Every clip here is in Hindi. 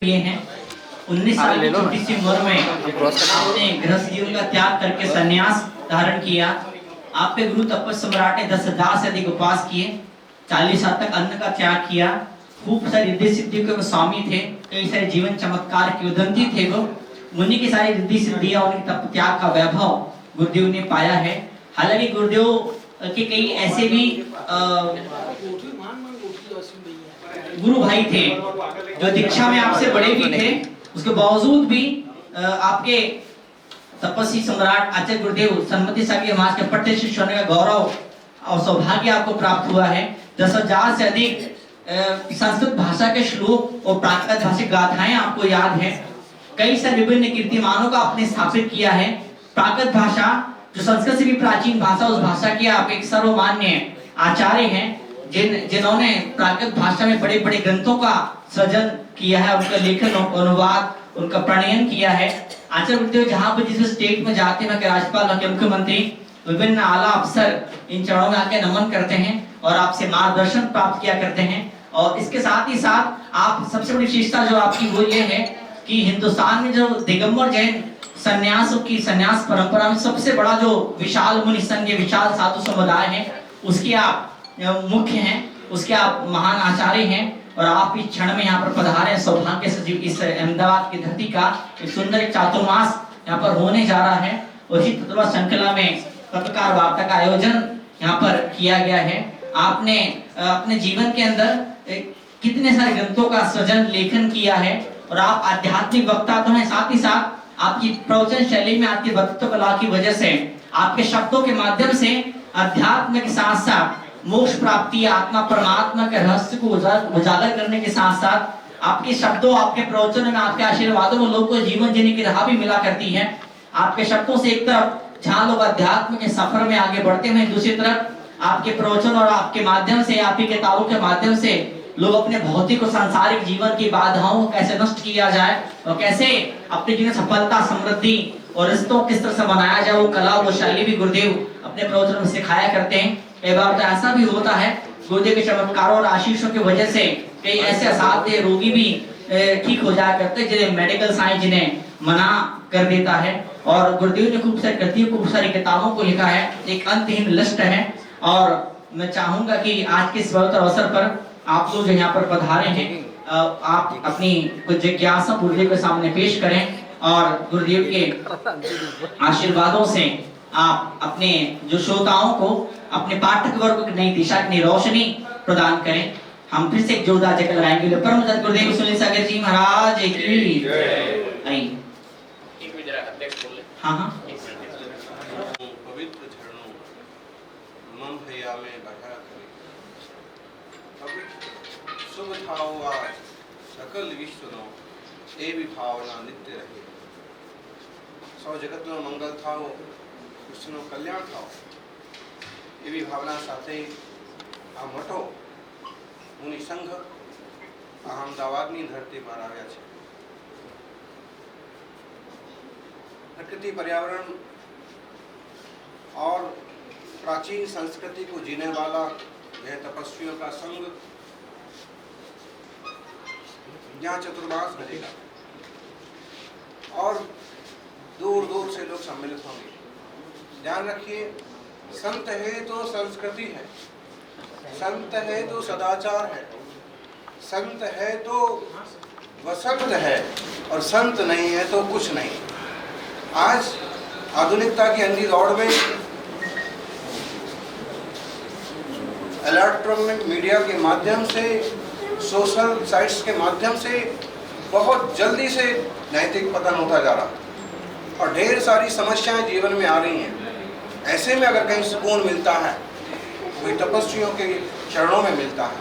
ये हैं 19 साल की छोटी सी उम्र में आपने गृहस्थ जीवन का त्याग करके संन्यास धारण किया। आपके गुरु तपस्वी सम्राट ने 10,000 से अधिक उपवास किए, 40 साल तक अन्न का त्याग किया। खूब सारी रिद्धि सिद्धि के वो स्वामी थे, कई सारे जीवन चमत्कार के उदंती थे। वो मुनि की सारी रिद्धि सिद्धियां, उनके तप त्याग का वैभव गुरुदेव ने पाया है। हालांकि गुरुदेव के कई ऐसे भी गुरु भाई थे जो दीक्षा में आपसे बड़े भी थे, उसके बावजूद भी आपके तपस्वी सम्राट आचार्य गुरुदेव सन्मति साहब समाज के पट्टे शिष्य होने का गौरव और सौभाग्य आपको प्राप्त हुआ है। 10,000 से अधिक संस्कृत भाषा के श्लोक और प्राकृत भाषिक गाथाएं आपको याद है। कई सारे विभिन्न कीर्तिमानों का आपने स्थापित किया है। प्राकृत भाषा जो संस्कृत से भी प्राचीन भाषा, उस भाषा के आप एक सर्वमान्य आचार्य हैं, जिन्होंने प्राकृत भाषा में बड़े बड़े ग्रंथों का सृजन किया है, उनका लेखन अनुवाद, उनका प्रणयन किया है। आचार्य गुरुदेव जहाँ पर जिस स्टेट में जाते हैं, राज्यपाल के मुख्यमंत्री विभिन्न आला अफसर इन चरणों में आके नमन करते हैं और आपसे मार्गदर्शन प्राप्त किया करते हैं। और इसके साथ ही साथ आप सबसे बड़ी विशेषता जो आपकी वो ये है कि हिंदुस्तान में जो दिगंबर जैन संन्यासों की संन्यास परंपरा में सबसे बड़ा जो विशाल मुनि संघ, विशाल साधु समुदाय है, उसके आप मुख्य हैं, उसके आप महान आचार्य हैं। और आप इस क्षण में यहाँ पर पधारे, सौभाग्य से इस अहमदाबाद की धरती का एक सुंदर चातुर्मास यहाँ पर होने जा रहा है। और इसी तत्व श्रृंखला में पत्रकार वार्ता का आयोजन यहाँ पर किया गया है। आपने अपने जीवन के अंदर कितने सारे ग्रंथों का सृजन लेखन किया है और आप आध्यात्मिक वक्ता तो हैं, साथ ही साथ आपकी प्रवचन शैली में, आपकी वक्तृत्व कला की वजह से, आपके शब्दों के माध्यम से अध्यात्म के साथ साथ मोक्ष प्राप्ति, आत्मा परमात्मा के रहस्य को उजागर करने के साथ साथ आपके शब्दों, आपके प्रवचनों में, आपके आशीर्वादों में लोगों को जीवन जीने की राह भी मिला करती है। आपके शब्दों से एक तरफ जहाँ लोग अध्यात्म के सफर में आगे बढ़ते हैं, दूसरी तरफ आपके प्रवचन और आपके माध्यम से, आपकी किताबों के माध्यम से लोग अपने भौतिक और सांसारिक जीवन की बाधाओं को कैसे नष्ट किया जाए और कैसे अपने जीवन सफलता, समृद्धि और रिश्तों किस तरह से बनाया जाए, वो कला, वो शैली भी गुरुदेव अपने प्रवचन में सिखाया करते हैं। एक बार तो ऐसा भी होता है, गुरुदेव के चमत्कारों और आशीषों की वजह से कई ऐसे असाध्य रोगी भी ठीक हो जाया करते हैं, जिन्हें मेडिकल साइंस जिन्हें मना कर देता है। और गुरुदेव ने खूब सारी कृतियों, खूब सारी किताबों को लिखा है, एक अंतहीन लिस्ट है। और मैं चाहूंगा कि आज के इस अवसर पर आप लोग जो यहाँ पर पधारे हैं, आप अपनी कुछ जिज्ञासा गुरुदेव के सामने पेश करें और गुरुदेव के आशीर्वादों से आप अपने जो श्रोताओं को, अपने पाठक वर्ग को नई दिशा, नई रोशनी प्रदान करें। हम फिर से एक जोरदार जयकार लगाएंगे। परम पूज्य गुरुदेव सुनील सागर जी महाराज की जय। हाँ हाँ, पवित्र झरनों मन भैया में बहा करे, शुभ थाओ आज सकल विश्व नो ए भी भावना नित्य रहे। सौ जगत नो मंगल थाओ, कृष्ण नो कल्याण थाओ, એવી ભાવના સાથે આ મોટો મુનિ સંઘ અહમદાવાદની ધરતી પર આવ્યા છે। प्रकृति, पर्यावरण और प्राचीन संस्कृति को जीने वाला यह तपस्वियों का संघ यहाँ चतुर्मास करेगा और दूर दूर से लोग सम्मिलित होंगे। ध्यान रखिए, संत है तो संस्कृति है, संत है तो सदाचार है, संत है तो वसंत है, और संत नहीं है तो कुछ नहीं। आज आधुनिकता की अंधी दौड़ में इलेक्ट्रॉनिक मीडिया के माध्यम से, सोशल साइट्स के माध्यम से बहुत जल्दी से नैतिक पतन होता जा रहा और ढेर सारी समस्याएं जीवन में आ रही हैं। ऐसे में अगर कहीं सुकून मिलता है, वही तपस्वियों के चरणों में मिलता है।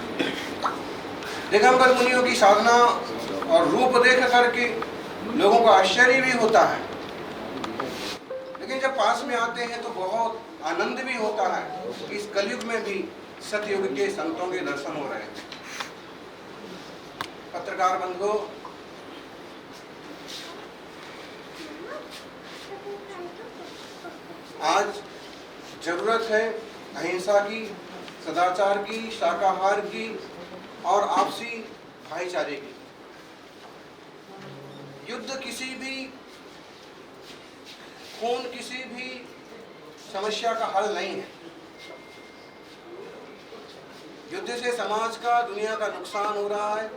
दिगंबर मुनियों की साधना और रूप देख करके लोगों को आश्चर्य भी होता है, लेकिन जब पास में आते हैं तो बहुत आनंद भी होता है। इस कलयुग में भी सतयुग के संतों के दर्शन हो रहे हैं। पत्रकार बंधुओं, आज जरूरत है अहिंसा की, सदाचार की, शाकाहार की और आपसी भाईचारे की। युद्ध किसी भी, खून किसी भी समस्या का हल नहीं है। युद्ध से समाज का, दुनिया का नुकसान हो रहा है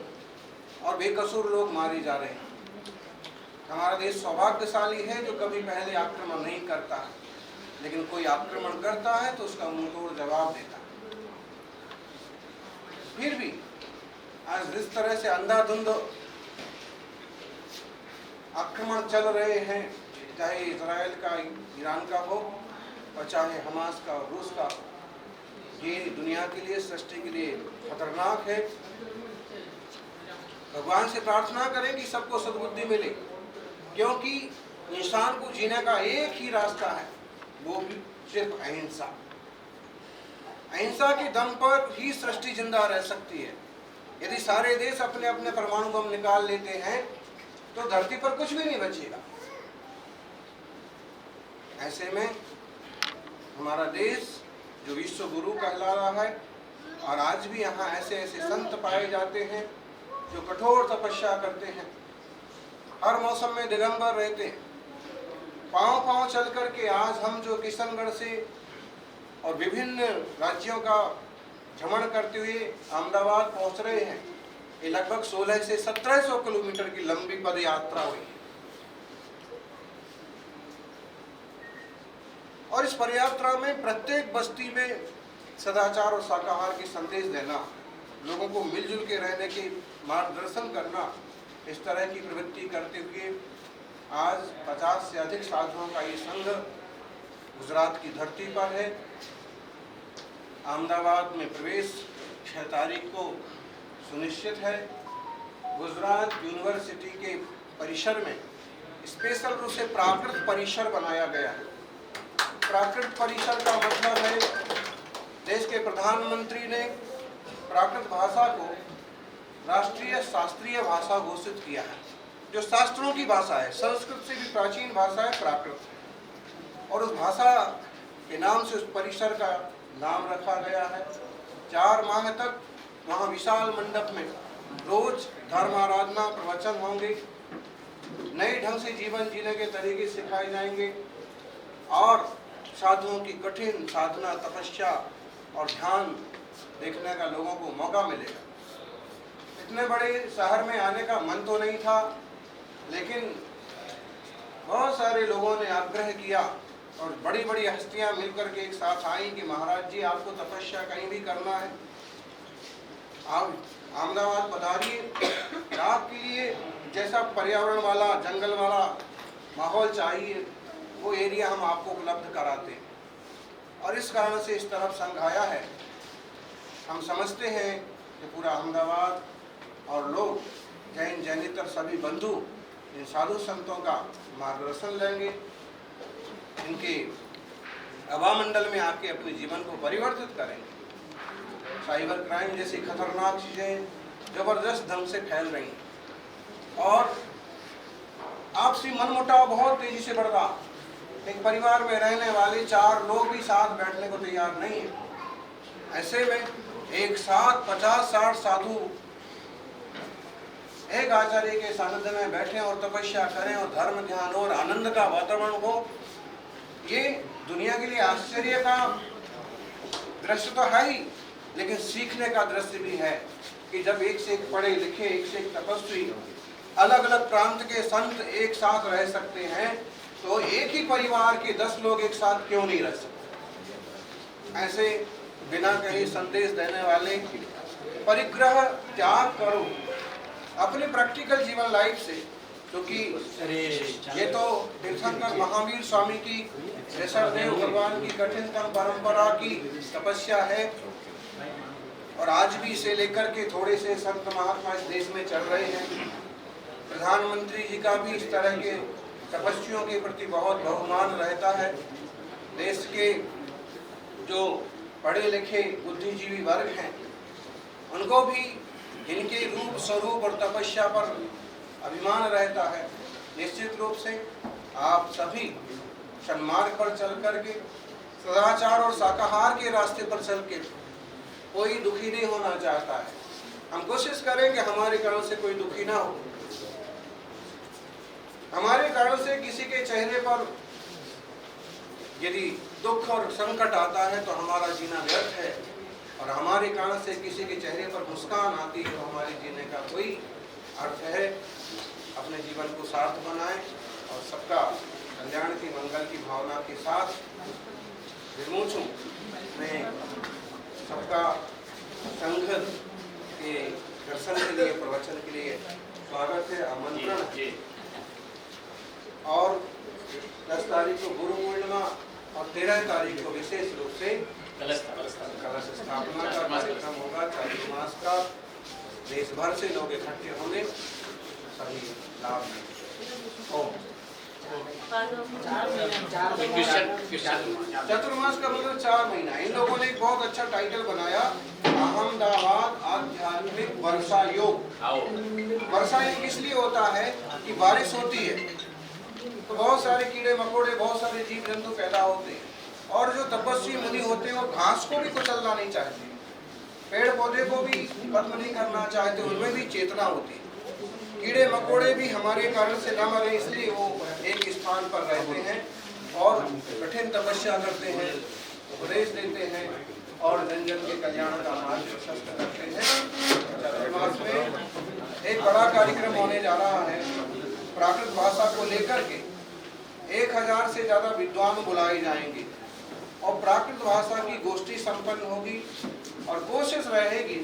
और बेकसूर लोग मारे जा रहे हैं। हमारा देश सौभाग्यशाली है जो कभी पहले आक्रमण नहीं करता है, लेकिन कोई आक्रमण करता है तो उसका मुंहतोड़ जवाब देता है। फिर भी आज जिस तरह से अंधाधुंध आक्रमण चल रहे हैं, चाहे इजराइल का, ईरान का हो और चाहे हमास का, रूस का, ये दुनिया के लिए, सृष्टि के लिए खतरनाक है। भगवान से प्रार्थना करें कि सबको सद्बुद्धि मिले, क्योंकि इंसान को जीने का एक ही रास्ता है, वो भी सिर्फ अहिंसा। अहिंसा के दम पर ही सृष्टि जिंदा रह सकती है। यदि सारे देश अपने अपने परमाणु बम निकाल लेते हैं तो धरती पर कुछ भी नहीं बचेगा। ऐसे में हमारा देश जो विश्व गुरु कहला रहा है, और आज भी यहाँ ऐसे ऐसे संत पाए जाते हैं जो कठोर तपस्या करते हैं, हर मौसम में दिगंबर रहते हैं, पांव पांव चल करके आज हम जो किशनगढ़ से और विभिन्न राज्यों का भ्रमण करते हुए अहमदाबाद पहुंच रहे हैं, ये लगभग 16 से 1700 किलोमीटर की लंबी पद यात्रा हुई। और इस पदयात्रा में प्रत्येक बस्ती में सदाचार और शाकाहार की संदेश देना, लोगों को मिलजुल के रहने के मार्गदर्शन करना, इस तरह की प्रवृत्ति करते हुए आज 50 से अधिक साधुओं का ये संघ गुजरात की धरती पर है। अहमदाबाद में प्रवेश 6 तारीख को सुनिश्चित है। गुजरात यूनिवर्सिटी के परिसर में स्पेशल रूप से प्राकृत परिसर बनाया गया है। प्राकृत परिसर का मतलब है, देश के प्रधानमंत्री ने प्राकृत भाषा को राष्ट्रीय शास्त्रीय भाषा घोषित किया है, जो शास्त्रों की भाषा है। संस्कृत से भी प्राचीन भाषा है प्राकृत, और उस भाषा के नाम से उस परिसर का नाम रखा गया है। 4 माह तक वहाँ विशाल मंडप में रोज धर्म आराधना, प्रवचन होंगे, नए ढंग से जीवन जीने के तरीके सिखाए जाएंगे और साधुओं की कठिन साधना, तपस्या और ध्यान देखने का लोगों को मौका मिलेगा। इतने बड़े शहर में आने का मन तो नहीं था, लेकिन बहुत सारे लोगों ने आग्रह किया और बड़ी बड़ी हस्तियां मिलकर के एक साथ आई कि महाराज जी, आपको तपस्या कहीं भी करना है, आप अहमदाबाद पधारिए। आपके लिए जैसा पर्यावरण वाला, जंगल वाला माहौल चाहिए, वो एरिया हम आपको उपलब्ध कराते हैं। और इस कारण से इस तरफ संघ आया है। हम समझते हैं कि पूरा अहमदाबाद और लोग, जैन जैनेतर सभी बंधु इन साधु संतों का मार्गदर्शन लेंगे, इनके हवामंडल में आके अपने जीवन को परिवर्तित करेंगे। साइबर क्राइम जैसी खतरनाक चीज़ें जबरदस्त ढंग से फैल रही हैं और आपसी मनमुटाव बहुत तेजी से बढ़ रहा। एक परिवार में रहने वाले 4 लोग भी साथ बैठने को तैयार नहीं है। ऐसे में एक साथ 50-60 साधु एक आचार्य के सानिध्य में बैठे और तपस्या करें और धर्म, ध्यान और आनंद का वातावरण हो, ये दुनिया के लिए आश्चर्य का दृश्य तो है ही, लेकिन सीखने का दृश्य भी है कि जब एक से एक पढ़े लिखे, एक से एक तपस्वी, अलग अलग प्रांत के संत एक साथ रह सकते हैं, तो एक ही परिवार के 10 लोग एक साथ क्यों नहीं रह सकते। ऐसे बिना कहीं संदेश देने वाले परिग्रह त्याग करो अपने प्रैक्टिकल जीवन लाइफ से, क्योंकि ये तो तीर्थंकर महावीर स्वामी की, ऋषभदेव भगवान की कठिनतम परंपरा की तपस्या है और आज भी इसे लेकर के थोड़े से संत महात्मा इस देश में चल रहे हैं। प्रधानमंत्री जी का भी इस तरह के तपस्वियों के प्रति बहुत बहुमान रहता है। देश के जो पढ़े लिखे बुद्धिजीवी वर्ग हैं, उनको भी इनके रूप, स्वरूप और तपस्या पर अभिमान रहता है। निश्चित रूप से आप सभी सन्मार्ग पर चल करके, सदाचार और शाकाहार के रास्ते पर चल के, कोई दुखी नहीं होना चाहता है। हम कोशिश करें कि हमारे कारण से कोई दुखी ना हो। कारण से किसी के चेहरे पर यदि दुख और संकट आता है तो हमारा जीना व्यर्थ है, और हमारे कारण से किसी के चेहरे पर मुस्कान आती है तो हमारे जीने का कोई अर्थ है। अपने जीवन को सार्थ बनाएं और सबका कल्याण की, मंगल की भावना के साथ विमोचन में सबका संघ के दर्शन के लिए, प्रवचन के लिए स्वागत है, आमंत्रण है। और 10 तारीख को गुरु पूर्णिमा और 13 तारीख को विशेष रूप से कलश स्थापना का कार्यक्रम होगा। चातुर्मास का देश भर से लोग इकट्ठे होंगे, सभी लाभ में। ओम। चतुर्मास का मतलब 4 महीना। इन लोगों ने एक बहुत अच्छा टाइटल बनाया, अहमदाबाद आध्यात्मिक वर्षा योग। वर्षा योग इसलिए होता है कि बारिश होती है तो बहुत सारे कीड़े मकोड़े, बहुत सारे जीव जंतु पैदा होते हैं, और जो तपस्वी मुनि होते हैं वो घास को भी कुचलना नहीं चाहते, पेड़ पौधे को भी खत्म नहीं करना चाहते, उनमें भी चेतना होती है। कीड़े मकोड़े भी हमारे कारण से न मरे, इसलिए वो एक स्थान पर रहते हैं और कठिन तपस्या करते हैं, उपदेश देते हैं और जन जन के कल्याण का मार्ग प्रशस्त करते हैं। चतुर्मास में एक बड़ा कार्यक्रम होने जा रहा है। प्राकृत भाषा को लेकर के 1000 से ज्यादा विद्वान बुलाए जाएंगे और प्राकृत भाषा की गोष्ठी संपन्न होगी, और कोशिश रहेगी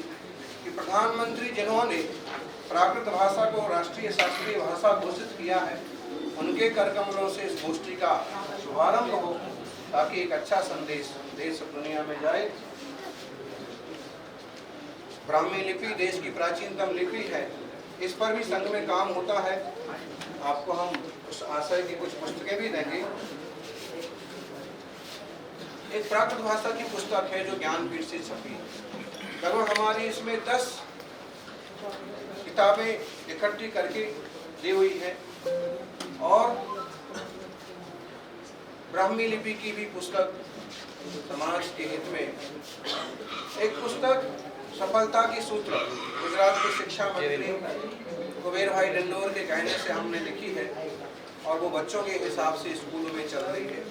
कि प्रधानमंत्री जिन्होंने प्राकृत भाषा को राष्ट्रीय शास्त्रीय भाषा घोषित किया है, उनके कर कमलों से इस गोष्ठी का शुभारंभ हो, ताकि एक अच्छा संदेश देश दुनिया में जाए। ब्राह्मी लिपि देश की प्राचीनतम लिपि है, इस पर भी संघ में काम होता है। आपको हम उस आशय की कुछ पुस्तकें भी देंगे। एक प्राकृत भाषा की पुस्तक है जो ज्ञानपीठ से छपी, लगभग हमारी इसमें 10 किताबें इकट्ठी करके दी हुई है, और ब्राह्मी लिपि की भी पुस्तक समाज के हित में। एक पुस्तक सफलता की सूत्र गुजरात के शिक्षा मंत्री कुबेर भाई डंडोर के कहने से हमने लिखी है, और वो बच्चों के हिसाब से स्कूलों में चल रही है।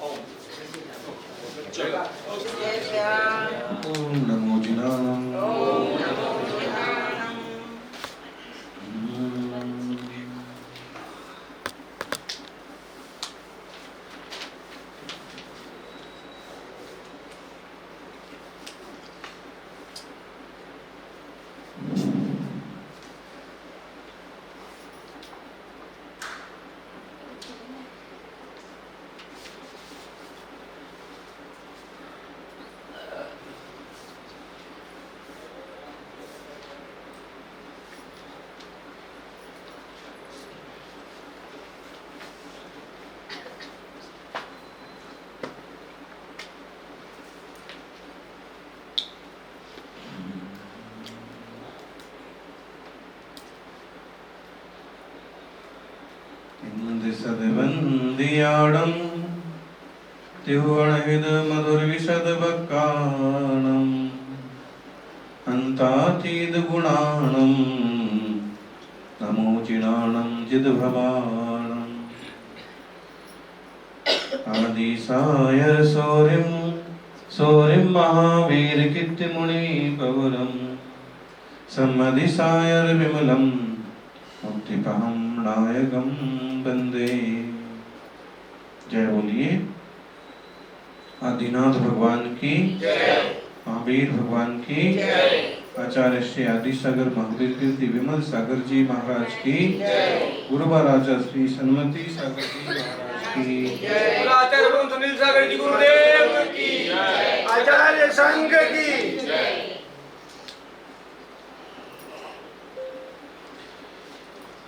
ओम नमो जिनानम। सदवंदियाडं तिहुवणहिद मधुरविशद बक्काणं अन्तातीद गुणाणं नमोचिणाणं चिद्भवाणं आदिसायर सौरिं महावीर कीर्तिमुनि पवरं सम्मदिसायर विमलं मुक्तिपहं नायकं बंदे। जय बोलिए आदिनाथ भगवान की जय, महावीर भगवान की जय, आचार्य श्री आदि सागर महावीर कीर्ति विमल सागर जी महाराज की जय, गुरु महाराजा श्री सन्मति सागर जी महाराज की जय, आचार्य सुनील सागर जी गुरुदेव की जय, आचार्य संघ की जय।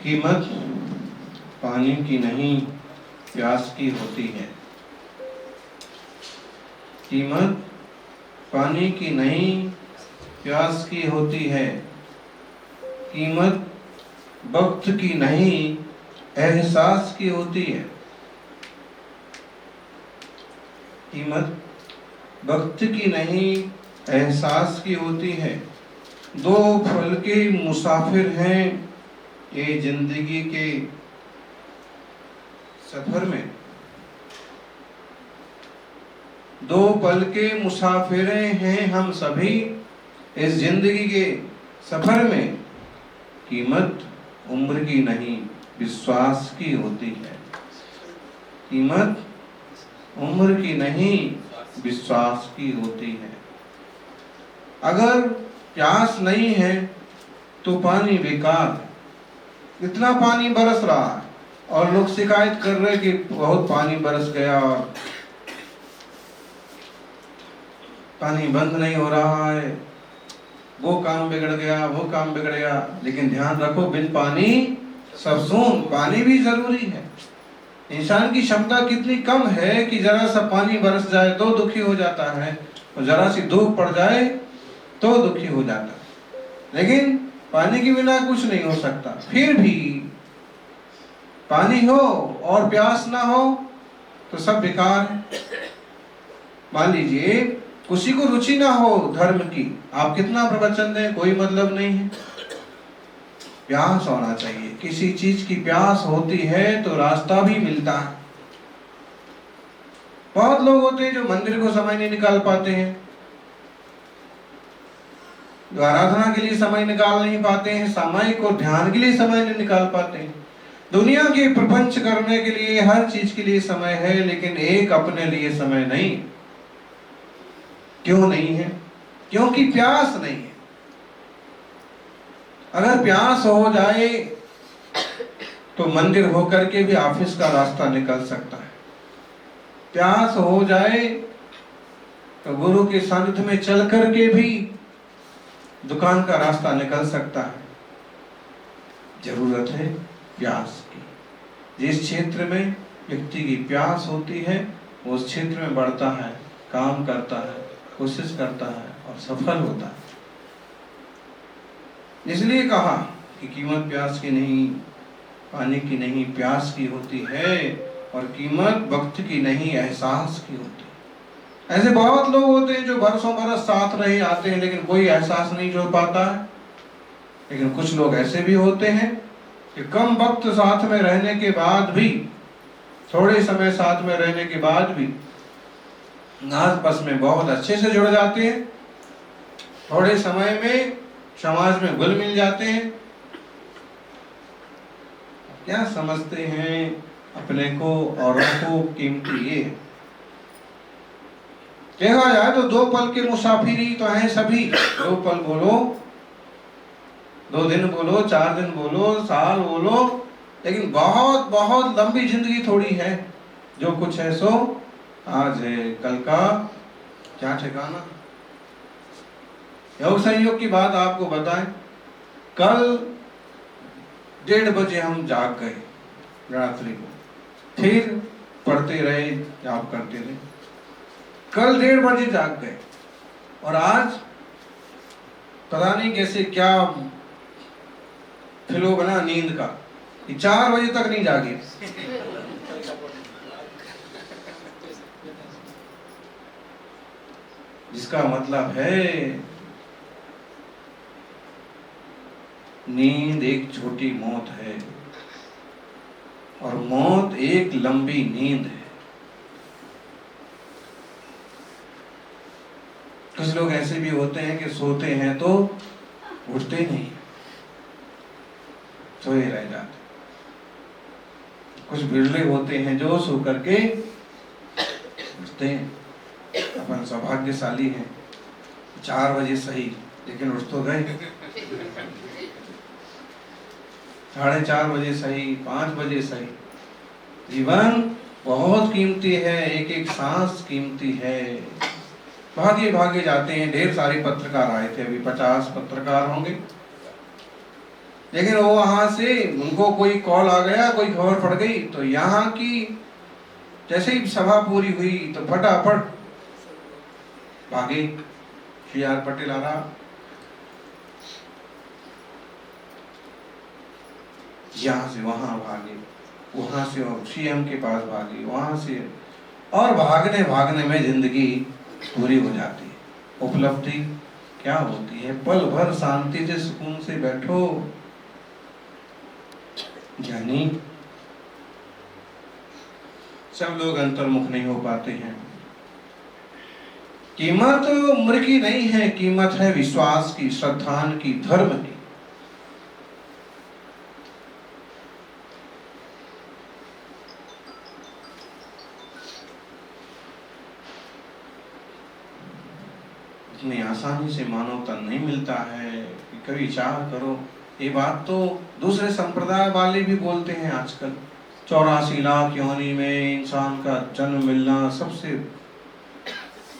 कीमत पानी की नहीं प्यास की होती है। कीमत पानी की नहीं प्यास की होती है। कीमत वक्त की नहीं एहसास की होती है। कीमत वक्त की नहीं एहसास की होती है। दो फल के मुसाफिर हैं ये जिंदगी के सफर में दो पल के मुसाफिरे हैं हम सभी। इस जिंदगी के सफर में कीमत उम्र की नहीं विश्वास की होती है। कीमत उम्र की नहीं विश्वास की होती है। अगर प्यास नहीं है तो पानी बेकार है। इतना पानी बरस रहा है और लोग शिकायत कर रहे कि बहुत पानी बरस गया और पानी बंद नहीं हो रहा है, वो काम बिगड़ गया, वो काम बिगड़ गया। लेकिन ध्यान रखो, बिन पानी सब सून। पानी भी जरूरी है। इंसान की क्षमता कितनी कम है कि जरा सा पानी बरस जाए तो दुखी हो जाता है, और जरा सी धूप पड़ जाए तो दुखी हो जाता है। लेकिन पानी के बिना कुछ नहीं हो सकता। फिर भी पानी हो और प्यास ना हो तो सब बेकार है। मान लीजिए किसी को रुचि ना हो धर्म की, आप कितना प्रवचन दें कोई मतलब नहीं है। प्यास होना चाहिए। किसी चीज की प्यास होती है तो रास्ता भी मिलता है। बहुत लोग होते हैं जो मंदिर को समय नहीं निकाल पाते हैं, जो आराधना के लिए समय निकाल नहीं पाते हैं, सामायिक और ध्यान के लिए समय नहीं निकाल पाते हैं। दुनिया के प्रपंच करने के लिए हर चीज के लिए समय है, लेकिन एक अपने लिए समय नहीं। क्यों नहीं है? क्योंकि प्यास नहीं है। अगर प्यास हो जाए तो मंदिर होकर के भी ऑफिस का रास्ता निकल सकता है। प्यास हो जाए तो गुरु के सानिध्य में चल करके भी दुकान का रास्ता निकल सकता है। जरूरत है प्यास की। जिस क्षेत्र में व्यक्ति की प्यास होती है वो उस क्षेत्र में बढ़ता है, काम करता है, कोशिश करता है और सफल होता है। इसलिए कहा कि कीमत प्यास की नहीं, पानी की नहीं, प्यास की होती है। और कीमत वक्त की नहीं, एहसास की होती है। ऐसे बहुत लोग होते हैं जो बरसों बरस साथ रहे आते हैं लेकिन कोई एहसास नहीं जोड़ पाता है। लेकिन कुछ लोग ऐसे भी होते हैं कि कम वक्त साथ में रहने के बाद भी, थोड़े समय साथ में रहने के बाद भी आपस में बहुत अच्छे से जुड़ जाते हैं। थोड़े समय में समाज में घुल मिल जाते हैं। क्या समझते हैं अपने को औरों को कीमती? ये देखा जाए तो दो पल के मुसाफिर ही तो हैं सभी। दो पल बोलो, 2 दिन बोलो, 4 दिन बोलो, साल बोलो, लेकिन बहुत बहुत लंबी जिंदगी थोड़ी है। जो कुछ है सो आज है, कल का क्या ठिकाना। योग संयोग की बात आपको बताएं, कल 1:30 बजे हम जाग गए रात्रि को, फिर पढ़ते रहे, जाप करते रहे। कल 1:30 बजे जाग गए और आज पता नहीं कैसे क्या फ्लो बना नींद का, 4 बजे तक नहीं जागे। जिसका मतलब है नींद एक छोटी मौत है और मौत एक लंबी नींद है। कुछ लोग ऐसे भी होते हैं कि सोते हैं तो उठते नहीं, सोए रह जाते। कुछ बिरले होते हैं जो सो करके उठते हैं। अपन सौभाग्यशाली हैं, 4 बजे सही, लेकिन उठ तो गए। 4:30 बजे सही, 5 बजे सही। जीवन बहुत कीमती है, एक एक सांस कीमती है। भागे भागे जाते हैं। ढेर सारे पत्रकार आए थे, अभी 50 पत्रकार होंगे, लेकिन वो वहां से उनको कोई कॉल आ गया, कोई खबर पड़ गई, तो यहाँ की जैसे ही सभा पूरी हुई तो फटाफट भागे। CR पटेल आ रहा, यहाँ से वहां भागे, वहां से CM के पास भागे, वहां से, और भागने भागने में जिंदगी पूरी हो जाती है। उपलब्धि क्या होती है? पल भर शांति से सुकून से बैठो। ज्ञानी सब लोग अंतर्मुख नहीं हो पाते हैं। कीमत उम्र की नहीं है, कीमत है विश्वास की, श्रद्धा की, धर्म की। इतनी आसानी से मानव तन नहीं मिलता है कि कभी विचार करो। ये बात तो दूसरे संप्रदाय वाले भी बोलते हैं आजकल। 84 लाख योनि में इंसान का जन्म मिलना सबसे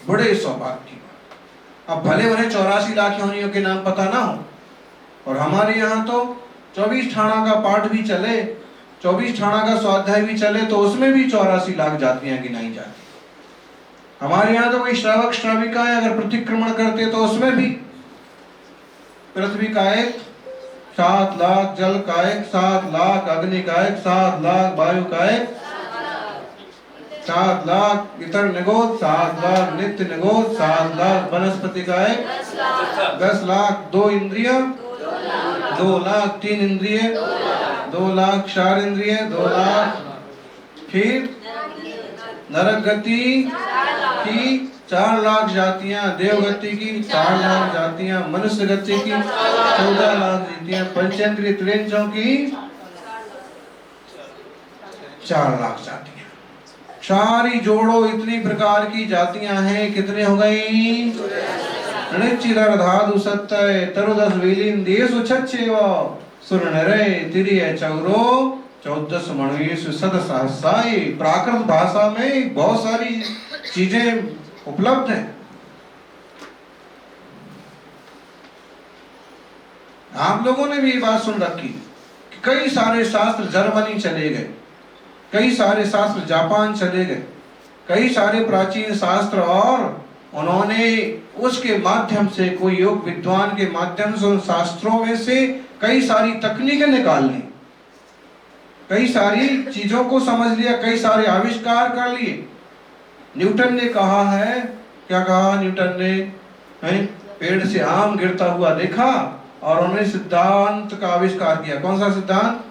बड़े सौभाग्य की बात। अब भले भले 84 लाख योनियों के नाम पता ना हो, और हमारे यहाँ तो 24 ठाणा का पाठ भी चले, 24 ठाणा का स्वाध्याय भी चले, तो उसमें भी 84 लाख जातियां गिनाई जाती। हमारे यहाँ तो कोई श्रावक श्राविकाएं अगर प्रतिक्रमण करते तो उसमें भी पृथ्वी का एक 7 लाख, जल का एक 7 लाख, अग्नि का एक 7 लाख, वायु का एक 7 लाख, इतर निगोद 7 लाख, नित्य निगोद 7 लाख, वनस्पति का एक 10 लाख, 2 इंद्रिय 2 लाख, 3 इंद्रिय 2 लाख, 4 इंद्रिय 2 लाख, फिर नरक गति की 4 लाख जातियां, देवगति की 4 लाख जातियां, मनुष्य गति की 14 लाख जातियां, पंचेंद्रिय त्रियंचों की 4 लाख जातियां। सारी जोड़ो इतनी प्रकार की जातियां हैं, कितने हो गई? ऋचिदर धाधु सत्य तरुदस विलीन देशु छच्छेव सुर नरे तिरिय चौरो 14 मणुयेषु सद सहस्राय। प्राकृत भाषा में बहुत सारी चीजें उपलब्ध हैं। आप लोगों ने भी ये बात सुन रखी कि कई सारे शास्त्र जर्मनी चले गए, कई सारे शास्त्र जापान चले गए, कई सारे प्राचीन शास्त्र, और उन्होंने उसके माध्यम से, कोई योग विद्वान के माध्यम से उन शास्त्रों में से कई सारी तकनीकें निकाल ली, कई सारी चीजों को समझ लिया, कई सारे आविष्कार कर लिए। न्यूटन ने कहा है, क्या कहा न्यूटन ने? पेड़ से आम गिरता हुआ देखा और उन्होंने सिद्धांत का आविष्कार किया। कौन सा सिद्धांत?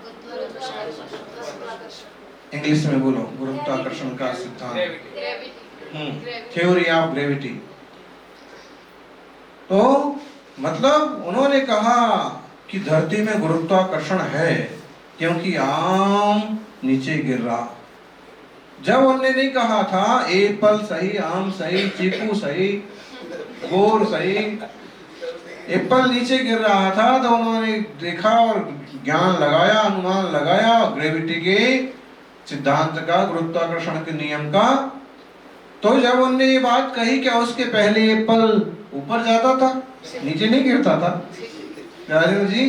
इंग्लिश में बोलो। गुरुत्वाकर्षण का सिद्धांत, थ्योरी ऑफ ग्रेविटी। तो मतलब उन्होंने कहा कि धरती में गुरुत्वाकर्षण है क्योंकि आम नीचे गिर रहा। जब उन्होंने नहीं कहा था एप्पल सही, आम सही, चीकू सही, बोर सही, एप्पल नीचे गिर रहा था, तो उन्होंने देखा और ज्ञान लगाया, अनुमान लगाया ग्रेविटी के सिद्धांत का, गुरुत्वाकर्षण के नियम का। तो जब उन्होंने ये बात कही, क्या उसके पहले एप्पल ऊपर जाता था, नीचे नहीं गिरता था? राजेंद्र जी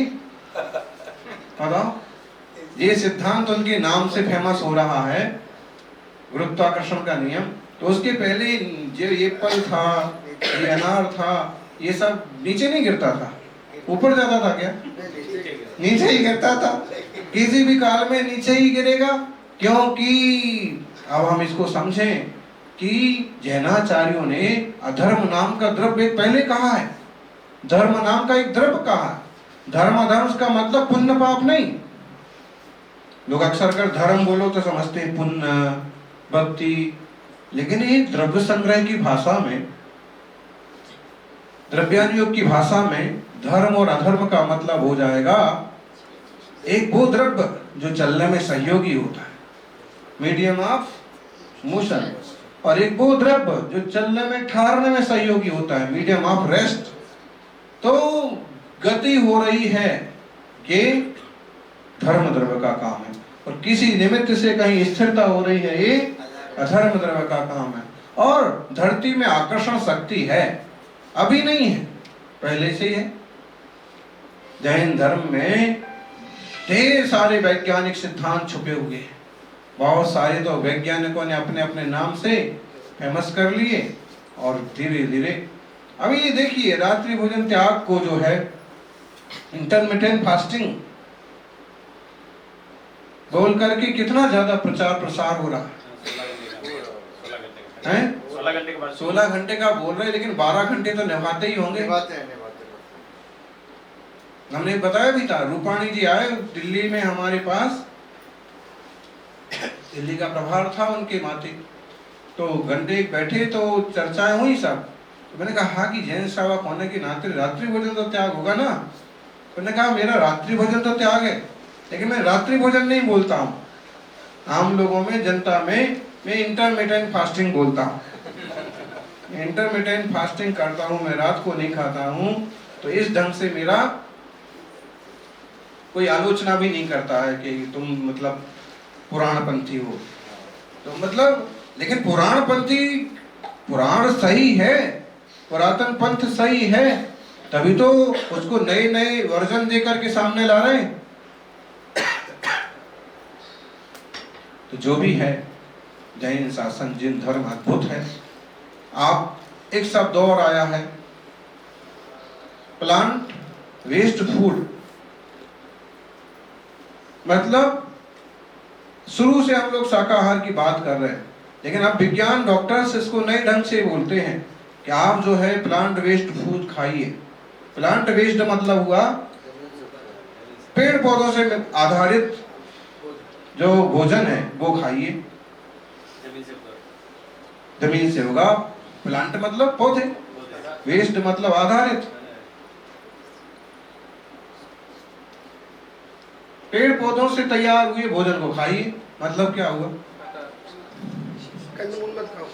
बताओ। ये सिद्धांत उनके नाम से फेमस हो रहा है, गुरुत्वाकर्षण का नियम। तो उसके पहले जो एप्पल था, ये अनार था, ये सब नीचे नहीं गिरता था, ऊपर जाता था क्या? नीचे ही गिरता था। किसी भी काल में नीचे ही गिरेगा, क्योंकि अब हम इसको समझें कि जैनाचार्यों ने अधर्म नाम का द्रव्य पहले कहा है, धर्म नाम का एक द्रव्य कहा है। धर्म अधर्म का मतलब पुण्य पाप नहीं। लोग अक्सर कर धर्म बोलो तो समझते हैं पुण्य भक्ति, लेकिन ये द्रव्य संग्रह की भाषा में, द्रव्यानुयोग की भाषा में धर्म और अधर्म का मतलब हो जाएगा एक वो द्रव्य जो चलने में सहयोगी होता है, मीडियम ऑफ मोशन, और एक वो द्रव्य जो चलने में, ठहरने में सहयोगी होता है, मीडियम ऑफ रेस्ट। तो गति हो रही है, ये धर्म द्रव्य का काम है, और किसी निमित्त से कहीं स्थिरता हो रही है, ये अधर्म द्रव्य का काम है। और धरती में आकर्षण शक्ति है, अभी नहीं है, पहले से ही है। जैन धर्म में ढेर सारे वैज्ञानिक सिद्धांत छुपे हुए हैं, बहुत सारे तो वैज्ञानिकों ने अपने अपने नाम से फेमस कर लिए, और धीरे धीरे अभी ये देखिए रात्रि भोजन त्याग को जो है इंटरमिटेंट फास्टिंग बोल करके कितना ज्यादा प्रचार प्रसार हो रहा है। 16 घंटे का बोल रहे, लेकिन 12 घंटे तो निभाते ही होंगे। हमने बताया भी था, रूपाणी जी आए दिल्ली में हमारे पास, दिल्ली का प्रभार था उनके माथे। तो घंटे बैठे तो चर्चाएं हुई सब। तो मैंने कहा हाँ कि जैन सेवक होने के नाते रात्रि भोजन तो त्याग होगा ना। तो मैंने कहा मेरा रात्रि भोजन तो त्याग है, लेकिन मैं रात्रि भोजन नहीं बोलता हूँ। आम लोगों में, जनता में मैं इंटरमिटेंट फास्टिंग बोलता हूँ। इंटरमिटेंट फास्टिंग करता हूँ, मैं रात को नहीं खाता हूँ। तो इस ढंग से मेरा कोई आलोचना भी नहीं करता है कि तुम मतलब पुराणपंथी हो। तो मतलब लेकिन पुराणपंथी, पुराण सही है, पुरातन पंथ सही है, तभी तो उसको नए नए वर्जन देकर के सामने ला रहे हैं। तो जो भी है, जैन शासन, जिन धर्म अद्भुत है। आप एक शब्द और आया है, प्लांट वेस्ट फूड। मतलब शुरू से हम लोग शाकाहार की बात कर रहे हैं, लेकिन अब विज्ञान, डॉक्टर्स इसको नए ढंग से बोलते हैं कि आप जो है प्लांट वेस्ट फूड खाइए। प्लांट वेस्ट मतलब हुआ पेड़ पौधों से आधारित जो भोजन है वो खाइए। जमीन से होगा, प्लांट मतलब पौधे, वेस्ट मतलब आधारित। पेड़ पौधों से तैयार हुए भोजन को खाइए। मतलब क्या हुआ? कंदमूल मत खाओ,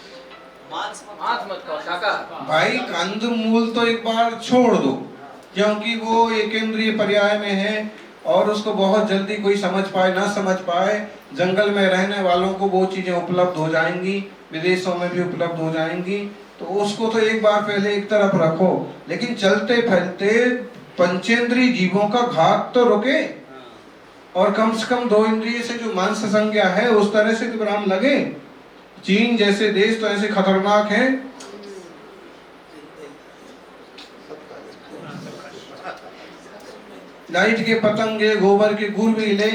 मांस मत खाओ, शाकाहार। भाई कंदमूल तो एक बार छोड़ दो, क्योंकि वो एक इंद्रिय पर्याय में है और उसको बहुत जल्दी कोई समझ पाए ना समझ पाए। जंगल में रहने वालों को वो चीजें उपलब्ध हो जाएंगी, विदेशों में भी उपलब्ध हो जाएंगी, तो उसको तो एक बार पहले एक तरफ रखो। लेकिन चलते फैलते पंचेंद्रिय जीवों का घात तो रुके, और कम से कम 2 इंद्रिय से जो मांस संज्ञा है उस तरह से विराम लगे। चीन जैसे देश तो ऐसे खतरनाक हैं। लाइट के पतंगे, गोबर के गुरबीले,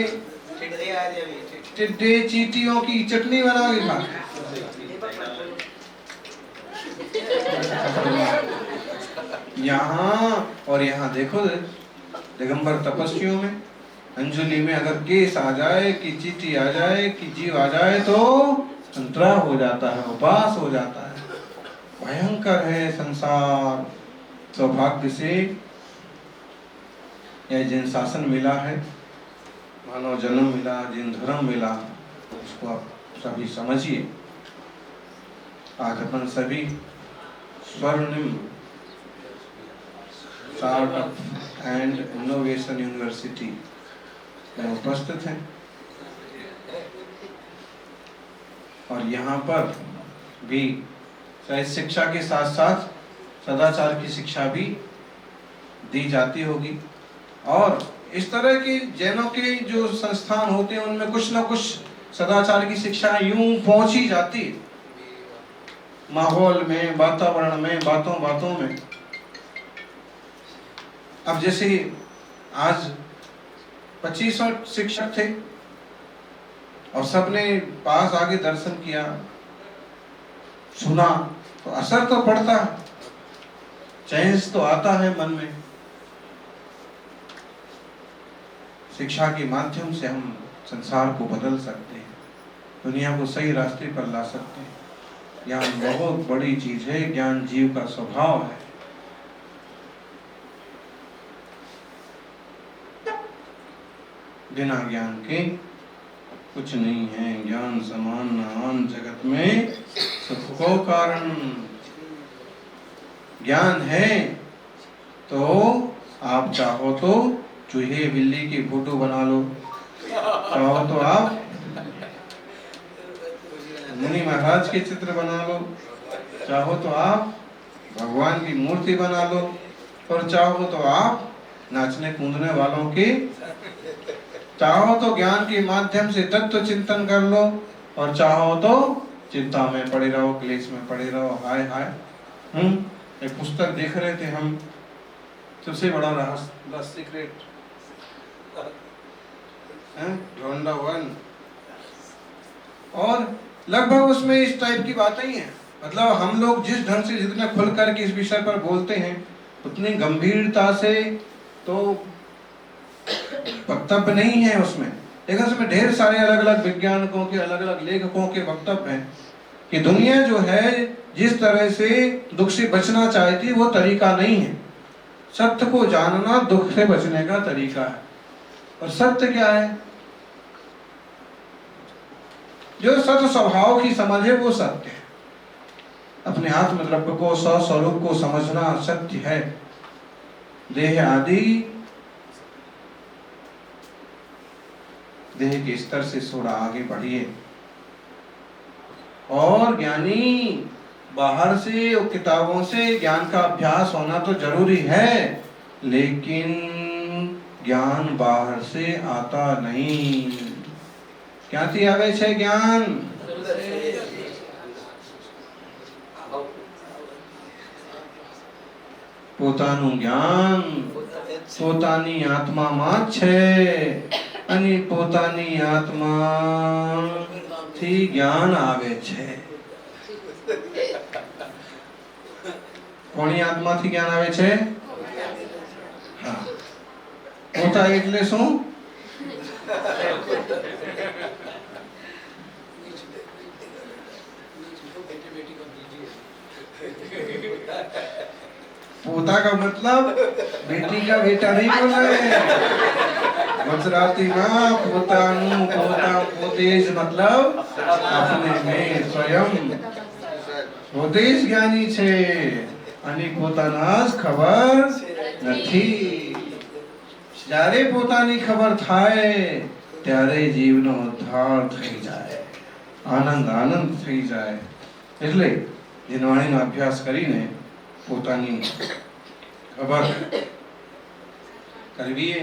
टिड्डे चींटियों की चटनी बना के खा। यहाँ और यहाँ देखो दिगंबर तपस्वियों में, अंजलि में अगर केस आ जाए कि चींटी आ जाए कि जीव आ जाए तो संतरा हो जाता है, उपास हो जाता है। भयंकर है संसार। सौभाग्य से यह जिन शासन मिला है, मानव जन्म मिला, जिन धर्म मिला, उसको आप सभी समझिए। आज अपन सभी स्वर्णिम स्टार्टअप एंड इनोवेशन यूनिवर्सिटी में उपस्थित हैं, और यहाँ पर भी शायद शिक्षा के साथ साथ सदाचार की शिक्षा भी दी जाती होगी। और इस तरह की जैनों के जो संस्थान होते हैं उनमें कुछ ना कुछ सदाचार की शिक्षा यूं पहुंच ही जाती है, माहौल में, वातावरण में, बातों बातों में। अब जैसे आज 25 शिक्षक थे और सबने पास आगे दर्शन किया, सुना, तो असर तो पड़ता है, चेंज तो आता है मन में। शिक्षा के माध्यम से हम संसार को बदल सकते हैं, दुनिया को सही रास्ते पर ला सकते हैं। ज्ञान बहुत बड़ी चीज है, ज्ञान जीव का स्वभाव है। बिना ज्ञान के कुछ नहीं है, ज्ञान समान नान जगत में सुख को कारण। ज्ञान है तो आप चाहो तो चूहे बिल्ली की फोटो बना लो, चाहो तो आप मुनि महाराज के चित्र बना लो, चाहो तो आप भगवान की मूर्ति बना लो, और चाहो तो आप नाचने कूदने वालों के, चाहो तो ज्ञान के माध्यम से तत्व चिंतन कर लो, और चाहो तो चिंता में पड़े रहो, क्लेश में पड़े रहो। हाय हाय। एक पुस्तक देख रहे थे हम, सबसे बड़ा रहस्य, द सीक्रेट ढूंढा वन, और लगभग उसमें इस टाइप की बातें ही हैं। मतलब हम लोग जिस ढंग से जितने खुल करके इस विषय पर बोलते हैं, उतनी गंभीरता से तो वक्तव्य नहीं है उसमें, लेकिन उसमें ढेर सारे अलग अलग वैज्ञानिकों के, अलग अलग लेखकों के वक्तव्य हैं कि दुनिया जो है जिस तरह से दुख से बचना चाहती वो तरीका नहीं है। सत्य को जानना दुख से बचने का तरीका है। और सत्य क्या है? जो सत्य स्वभाव की समझ है वो सत्य है। अपने आत्म द्रव्य को, स्वस्वरूप को समझना सत्य है। देह आदि देह के स्तर से थोड़ा आगे बढ़िए। और ज्ञानी बाहर से और किताबों से ज्ञान का अभ्यास होना तो जरूरी है, लेकिन ज्ञान बाहर से आता नहीं। क्यांથી આવે છે ज्ञान? પોતાનું જ્ઞાન પોતાની આત્મામાં જ છે અને પોતાની આત્માથી જ્ઞાન આવે છે। કોની આત્માથી જ્ઞાન આવે છે? હા, પોતા એટલે શું? पोता का मतलब बेटी का बेटा नहीं बोल रहे हैं। गुजराती में पोतानु पोता पोतेज मतलब अपने में स्वयं પોતેજ જ્ઞાની છે અને પોતાના જ ખબર નથી। જ્યારે પોતાની ખબર થાય ત્યારે જીવનો ઉદ્ધાર થઈ જાય, આનંદ આનંદ થઈ જાય। એટલે જીનવાણીનો અભ્યાસ કરીને પોતાની ખબર કરવી